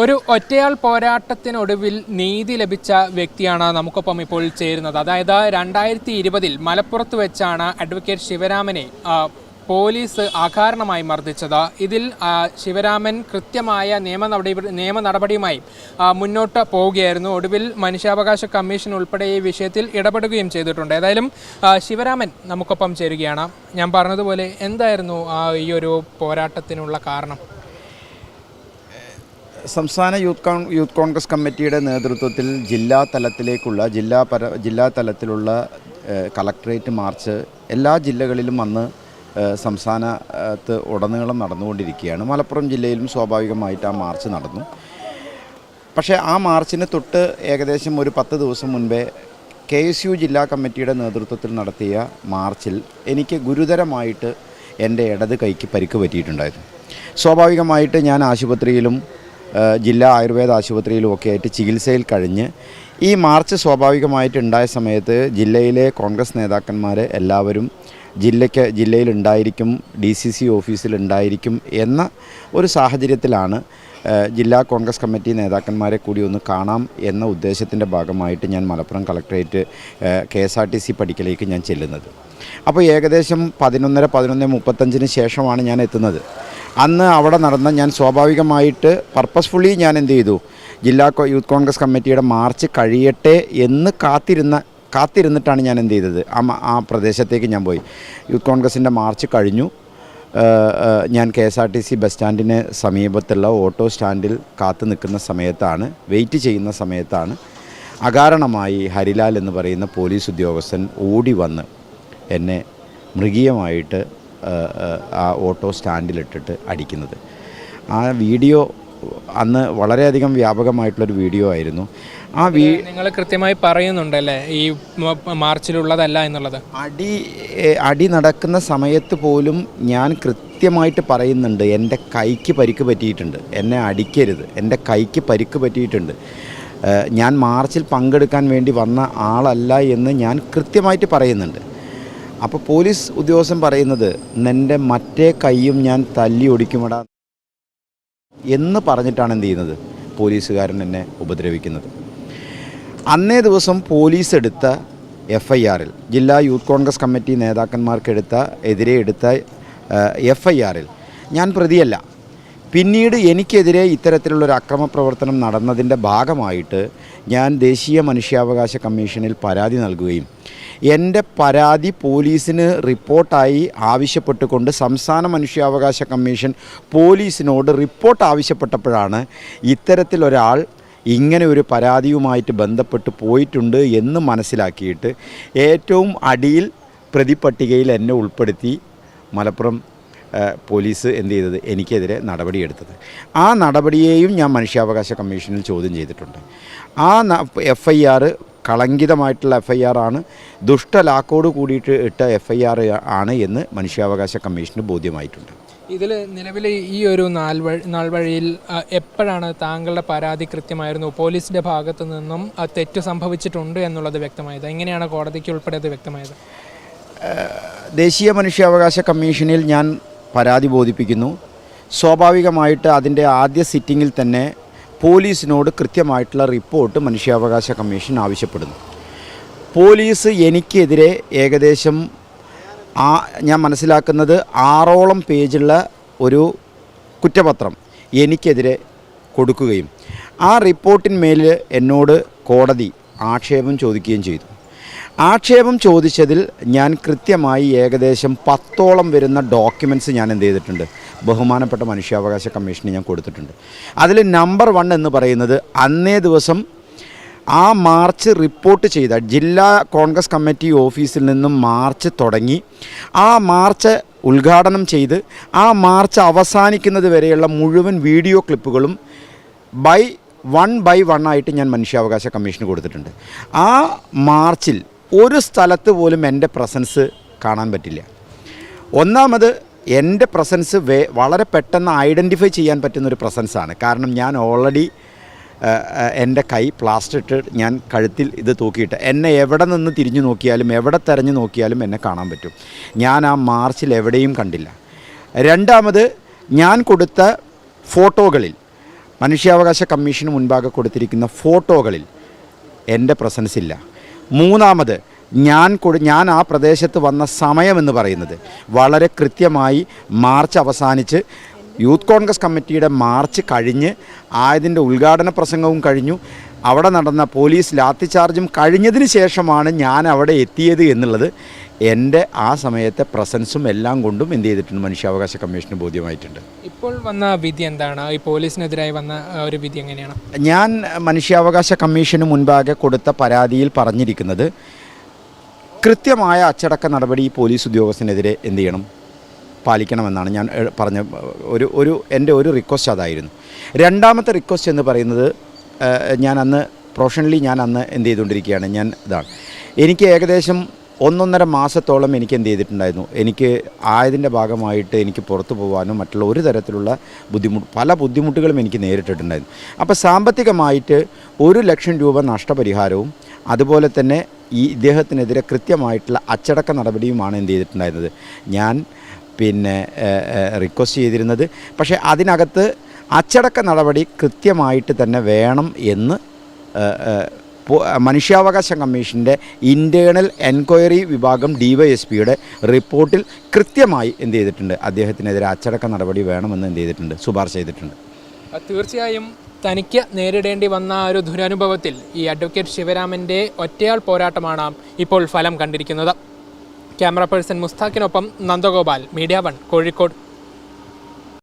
ഒരു ഒറ്റയാൾ പോരാട്ടത്തിനൊടുവിൽ നീതി ലഭിച്ച വ്യക്തിയാണ് നമുക്കൊപ്പം ഇപ്പോൾ ചേരുന്നത്. അതായത് 2020 മലപ്പുറത്ത് വെച്ചാണ് അഡ്വക്കേറ്റ് ശിവരാമനെ പോലീസ് അകാരണമായി മർദ്ദിച്ചത്. ഇതിൽ ശിവരാമൻ കൃത്യമായ നിയമ നടപടിയുമായി മുന്നോട്ട് പോവുകയായിരുന്നു. ഒടുവിൽ മനുഷ്യാവകാശ കമ്മീഷൻ ഉൾപ്പെടെ ഈ വിഷയത്തിൽ ഇടപെടുകയും ചെയ്തിട്ടുണ്ട്. ഏതായാലും ശിവരാമൻ നമുക്കൊപ്പം ചേരുകയാണ്. ഞാൻ പറഞ്ഞതുപോലെ എന്തായിരുന്നു ഈ ഒരു പോരാട്ടത്തിനുള്ള കാരണം? സംസ്ഥാന യൂത്ത് കോൺഗ്രസ് കമ്മിറ്റിയുടെ നേതൃത്വത്തിൽ ജില്ലാ തലത്തിലുള്ള കളക്ടറേറ്റ് മാർച്ച് എല്ലാ ജില്ലകളിലും അന്ന് സംസ്ഥാനത്ത് ഉടനീളം നടന്നുകൊണ്ടിരിക്കുകയാണ്. മലപ്പുറം ജില്ലയിലും സ്വാഭാവികമായിട്ട് ആ മാർച്ച് നടന്നു. പക്ഷേ ആ മാർച്ചിന് തൊട്ട് ഏകദേശം ഒരു 10 ദിവസം മുൻപേ KSU ജില്ലാ കമ്മിറ്റിയുടെ നേതൃത്വത്തിൽ നടത്തിയ മാർച്ചിൽ എനിക്ക് ഗുരുതരമായിട്ട് എൻ്റെ ഇടത് കൈക്ക് പരിക്ക് പറ്റിയിട്ടുണ്ടായിരുന്നു. സ്വാഭാവികമായിട്ട് ഞാൻ ആശുപത്രിയിലും ജില്ലാ ആയുർവേദ ആശുപത്രിയിലും ഒക്കെ ആയിട്ട് ചികിത്സയിൽ കഴിഞ്ഞ് ഈ മാർച്ച് സ്വാഭാവികമായിട്ടുണ്ടായ സമയത്ത് ജില്ലയിലെ കോൺഗ്രസ് നേതാക്കന്മാർ എല്ലാവരും ജില്ലയിലുണ്ടായിരിക്കും, DCC ഓഫീസിലുണ്ടായിരിക്കും എന്ന ഒരു സാഹചര്യത്തിലാണ് ജില്ലാ കോൺഗ്രസ് കമ്മിറ്റി നേതാക്കന്മാരെ കൂടി ഒന്ന് കാണാം എന്ന ഉദ്ദേശത്തിൻ്റെ ഭാഗമായിട്ട് ഞാൻ മലപ്പുറം കളക്ടറേറ്റ് KSRTC പടിക്കലേക്ക് ഞാൻ ചെല്ലുന്നത്. അപ്പോൾ ഏകദേശം 11:35 ശേഷമാണ് ഞാൻ എത്തുന്നത്. അന്ന് അവിടെ ഞാൻ സ്വാഭാവികമായിട്ട് പർപ്പസ്ഫുള്ളി ഞാൻ എന്ത് ചെയ്തു, ജില്ലാ യൂത്ത് കോൺഗ്രസ് കമ്മിറ്റിയുടെ മാർച്ച് കഴിയട്ടെ എന്ന് കാത്തിരുന്നിട്ടാണ് ഞാൻ എന്ത് ചെയ്തത്, ആ പ്രദേശത്തേക്ക് ഞാൻ പോയി. യൂത്ത് കോൺഗ്രസിൻ്റെ മാർച്ച് കഴിഞ്ഞു. ഞാൻ KSRTC ബസ് സ്റ്റാൻഡിന് സമീപത്തുള്ള ഓട്ടോ സ്റ്റാൻഡിൽ വെയിറ്റ് ചെയ്യുന്ന സമയത്താണ് അകാരണമായി ഹരിലാൽ എന്ന് പറയുന്ന പോലീസ് ഉദ്യോഗസ്ഥൻ ഓടി വന്ന് എന്നെ മൃഗീയമായിട്ട് ആ ഓട്ടോ സ്റ്റാൻഡിലിട്ടിട്ട് അടിക്കുന്നത്. ആ വീഡിയോ അന്ന് വളരെയധികം വ്യാപകമായിട്ടുള്ളൊരു വീഡിയോ ആയിരുന്നു. നിങ്ങൾ കൃത്യമായി പറയുന്നുണ്ടല്ലേ ഈ മാർച്ചിലുള്ളതല്ല എന്നുള്ളത്? അടി നടക്കുന്ന സമയത്ത് പോലും ഞാൻ കൃത്യമായിട്ട് പറയുന്നുണ്ട്, എൻ്റെ കൈക്ക് പരിക്ക് പറ്റിയിട്ടുണ്ട്, എന്നെ അടിക്കരുത്, എൻ്റെ കൈക്ക് പരിക്ക് പറ്റിയിട്ടുണ്ട്, ഞാൻ മാർച്ചിൽ പങ്കെടുക്കാൻ വേണ്ടി വന്ന ആളല്ല എന്ന് ഞാൻ കൃത്യമായിട്ട് പറയുന്നുണ്ട്. അപ്പോൾ പോലീസ് ഉദ്യോഗസ്ഥൻ പറയുന്നത്, നിൻ്റെ മറ്റേ കൈയും ഞാൻ തല്ലി ഒടിക്കുമടാ എന്ന് പറഞ്ഞിട്ടാണ് എന്ത് ചെയ്യുന്നത്, പോലീസുകാരൻ എന്നെ ഉപദ്രവിക്കുന്നത്. അന്നേ ദിവസം പോലീസ് എടുത്ത FIR-ൽ, ജില്ലാ യൂത്ത് കോൺഗ്രസ് കമ്മിറ്റി എതിരെ എടുത്ത FIR-ൽ ഞാൻ പ്രതിയല്ല. പിന്നീട് എനിക്കെതിരെ ഇത്തരത്തിലുള്ളൊരു അക്രമ പ്രവർത്തനം നടന്നതിൻ്റെ ഭാഗമായിട്ട് ഞാൻ ദേശീയ മനുഷ്യാവകാശ കമ്മീഷനിൽ പരാതി നൽകുകയും എൻ്റെ പരാതി പോലീസിന് റിപ്പോർട്ടായി ആവശ്യപ്പെട്ടുകൊണ്ട് സംസ്ഥാന മനുഷ്യാവകാശ കമ്മീഷൻ പോലീസിനോട് റിപ്പോർട്ട് ആവശ്യപ്പെട്ടപ്പോഴാണ് ഇത്തരത്തിലൊരാൾ ഇങ്ങനെ ഒരു പരാതിയുമായിട്ട് ബന്ധപ്പെട്ട് പോയിട്ടുണ്ട് എന്ന് മനസ്സിലാക്കിയിട്ട് ഏറ്റവും അടിയിൽ പ്രതിപട്ടികയിൽ എന്നെ ഉൾപ്പെടുത്തി മലപ്പുറം പോലീസ് എന്ത് ചെയ്തത്, എനിക്കെതിരെ നടപടിയെടുത്തത്. ആ നടപടിയെയും ഞാൻ മനുഷ്യാവകാശ കമ്മീഷനിൽ ചോദ്യം ചെയ്തിട്ടുണ്ട്. ആ FIR കളങ്കിതമായിട്ടുള്ള FIR ആണ്, ദുഷ്ടലാക്കോട് കൂടിയിട്ട് ഇട്ട FIR ആണ് എന്ന് മനുഷ്യാവകാശ കമ്മീഷന് ബോധ്യമായിട്ടുണ്ട്. ഇതിൽ നിലവിൽ ഈ ഒരു നാൾവഴിയിൽ എപ്പോഴാണ് താങ്കളുടെ പരാതി കൃത്യമായിരുന്നു, പോലീസിൻ്റെ ഭാഗത്തു നിന്നും തെറ്റ് സംഭവിച്ചിട്ടുണ്ട് എന്നുള്ളത് വ്യക്തമായത്? എങ്ങനെയാണ് കോടതിക്ക് ഉൾപ്പെടെ അത് വ്യക്തമായത്? ദേശീയ മനുഷ്യാവകാശ കമ്മീഷനിൽ ഞാൻ പരാതി ബോധിപ്പിക്കുന്നു. സ്വാഭാവികമായിട്ട് അതിൻ്റെ ആദ്യ സിറ്റിങ്ങിൽ തന്നെ പോലീസിനോട് കൃത്യമായിട്ടുള്ള റിപ്പോർട്ട് മനുഷ്യാവകാശ കമ്മീഷൻ ആവശ്യപ്പെടുന്നു. പോലീസ് എനിക്കെതിരെ ഏകദേശം ഞാൻ മനസ്സിലാക്കുന്നത് 6ഓളം പേജുള്ള ഒരു കുറ്റപത്രം എനിക്കെതിരെ കൊടുക്കുകയും ആ റിപ്പോർട്ടിന്മേൽ എന്നോട് കോടതി ആക്ഷേപം ചോദിക്കുകയും ചെയ്തു. ആക്ഷേപം ചോദിച്ചതിൽ ഞാൻ കൃത്യമായി ഏകദേശം 10ഓളം വരുന്ന ഡോക്യുമെൻറ്റ്സ് ഞാൻ എന്ത് ചെയ്തിട്ടുണ്ട്, ബഹുമാനപ്പെട്ട മനുഷ്യാവകാശ കമ്മീഷന് ഞാൻ കൊടുത്തിട്ടുണ്ട്. അതിൽ നമ്പർ 1 എന്ന് പറയുന്നത്, അന്നേ ദിവസം ആ മാർച്ച് റിപ്പോർട്ട് ചെയ്ത ജില്ലാ കോൺഗ്രസ് കമ്മിറ്റി ഓഫീസിൽ നിന്നും മാർച്ച് തുടങ്ങി ആ മാർച്ച് ഉദ്ഘാടനം ചെയ്ത് ആ മാർച്ച് അവസാനിക്കുന്നത് വരെയുള്ള മുഴുവൻ വീഡിയോ ക്ലിപ്പുകളും വൺ ബൈ വൺ ആയിട്ട് ഞാൻ മനുഷ്യാവകാശ കമ്മീഷന് കൊടുത്തിട്ടുണ്ട്. ആ മാർച്ചിൽ ഒരു സ്ഥലത്ത് പോലും എൻ്റെ പ്രസൻസ് കാണാൻ പറ്റില്ല. ഒന്നാമത് എൻ്റെ പ്രസൻസ് വളരെ പെട്ടെന്ന് ഐഡൻറ്റിഫൈ ചെയ്യാൻ പറ്റുന്നൊരു പ്രസൻസാണ്. കാരണം ഞാൻ ഓൾറെഡി എൻ്റെ കൈ പ്ലാസ്റ്റർ ഇട്ട് ഞാൻ കഴുത്തിൽ ഇത് തൂക്കിയിട്ട് എന്നെ എവിടെ നിന്ന് തിരിഞ്ഞു നോക്കിയാലും എവിടെ തെരഞ്ഞു നോക്കിയാലും എന്നെ കാണാൻ പറ്റും. ഞാൻ ആ മാർച്ചിൽ എവിടെയും കണ്ടില്ല. രണ്ടാമത്, ഞാൻ കൊടുത്ത ഫോട്ടോകളിൽ, മനുഷ്യാവകാശ കമ്മീഷന് മുൻപാകെ കൊടുത്തിരിക്കുന്ന ഫോട്ടോകളിൽ എൻ്റെ പ്രസൻസ് ഇല്ല. മൂന്നാമത്, ഞാൻ ആ പ്രദേശത്ത് വന്ന സമയമെന്ന് പറയുന്നത് വളരെ കൃത്യമായി മാർച്ച് അവസാനിച്ച് യൂത്ത് കോൺഗ്രസ് കമ്മിറ്റിയുടെ മാർച്ച് കഴിഞ്ഞ് ആയതിൻ്റെ ഉദ്ഘാടന പ്രസംഗവും കഴിഞ്ഞു, അവിടെ നടന്ന പോലീസ് ലാത്തിചാർജും കഴിഞ്ഞതിന് ശേഷമാണ് ഞാൻ അവിടെ എത്തിയത് എന്നുള്ളത് എൻ്റെ ആ സമയത്തെ പ്രസൻസും എല്ലാം കൊണ്ടും എന്ത് ചെയ്തിട്ടുണ്ട്, മനുഷ്യാവകാശ കമ്മീഷന് ബോധ്യമായിട്ടുണ്ട്. ഇപ്പോൾ വന്ന വിധി എന്താണ്? ഈ പോലീസിനെതിരായി വന്ന ഒരു വിധി എങ്ങനെയാണ്? ഞാൻ മനുഷ്യാവകാശ കമ്മീഷന് മുൻപാകെ കൊടുത്ത പരാതിയിൽ പറഞ്ഞിരിക്കുന്നത് കൃത്യമായ അച്ചടക്ക നടപടി ഈ പോലീസ് ഉദ്യോഗസ്ഥനെതിരെ എന്ത് ചെയ്യണം, പാലിക്കണമെന്നാണ് ഞാൻ പറഞ്ഞ എൻ്റെ ഒരു റിക്വസ്റ്റ് അതായിരുന്നു. രണ്ടാമത്തെ റിക്വസ്റ്റ് എന്ന് പറയുന്നത്, ഞാൻ അന്ന് പ്രൊഫഷണലി ഞാൻ അന്ന് എന്ത് ചെയ്തുകൊണ്ടിരിക്കുകയാണ്, എനിക്ക് ഏകദേശം 1.5 മാസത്തോളം എനിക്ക് എന്ത് ചെയ്തിട്ടുണ്ടായിരുന്നു, എനിക്ക് ആയതിൻ്റെ ഭാഗമായിട്ട് എനിക്ക് പുറത്തു പോകാനോ മറ്റുള്ള ഒരു തരത്തിലുള്ള പല ബുദ്ധിമുട്ടുകളും എനിക്ക് നേരിട്ടിട്ടുണ്ടായിരുന്നു. അപ്പോൾ സാമ്പത്തികമായിട്ട് 1 ലക്ഷം രൂപ നഷ്ടപരിഹാരവും അതുപോലെ തന്നെ ഈ ഇദ്ദേഹത്തിനെതിരെ കൃത്യമായിട്ടുള്ള അച്ചടക്ക നടപടിയുമാണ് എന്ത് ചെയ്തിട്ടുണ്ടായിരുന്നത്, ഞാൻ റിക്വസ്റ്റ് ചെയ്തിരുന്നത്. പക്ഷേ അതിനകത്ത് അച്ചടക്ക നടപടി കൃത്യമായിട്ട് തന്നെ വേണം എന്ന് മനുഷ്യാവകാശ കമ്മീഷൻ്റെ ഇൻറ്റേർണൽ എൻക്വയറി വിഭാഗം DYSPയുടെ റിപ്പോർട്ടിൽ കൃത്യമായി എന്ത് ചെയ്തിട്ടുണ്ട്, അദ്ദേഹത്തിനെതിരെ അച്ചടക്ക നടപടി വേണമെന്ന് എന്ത് ചെയ്തിട്ടുണ്ട്, ശുപാർശ ചെയ്തിട്ടുണ്ട്. തീർച്ചയായും തനിക്ക് നേരിടേണ്ടി വന്ന ഒരു ദുരനുഭവത്തിൽ ഈ അഡ്വക്കേറ്റ് ശിവരാമൻ്റെ ഒറ്റയാൾ പോരാട്ടമാണ് ഇപ്പോൾ ഫലം കണ്ടിരിക്കുന്നത്. ക്യാമറ പേഴ്സൺ മുസ്താഖിനൊപ്പം നന്ദഗോപാൽ, മീഡിയ 1, കോഴിക്കോട്.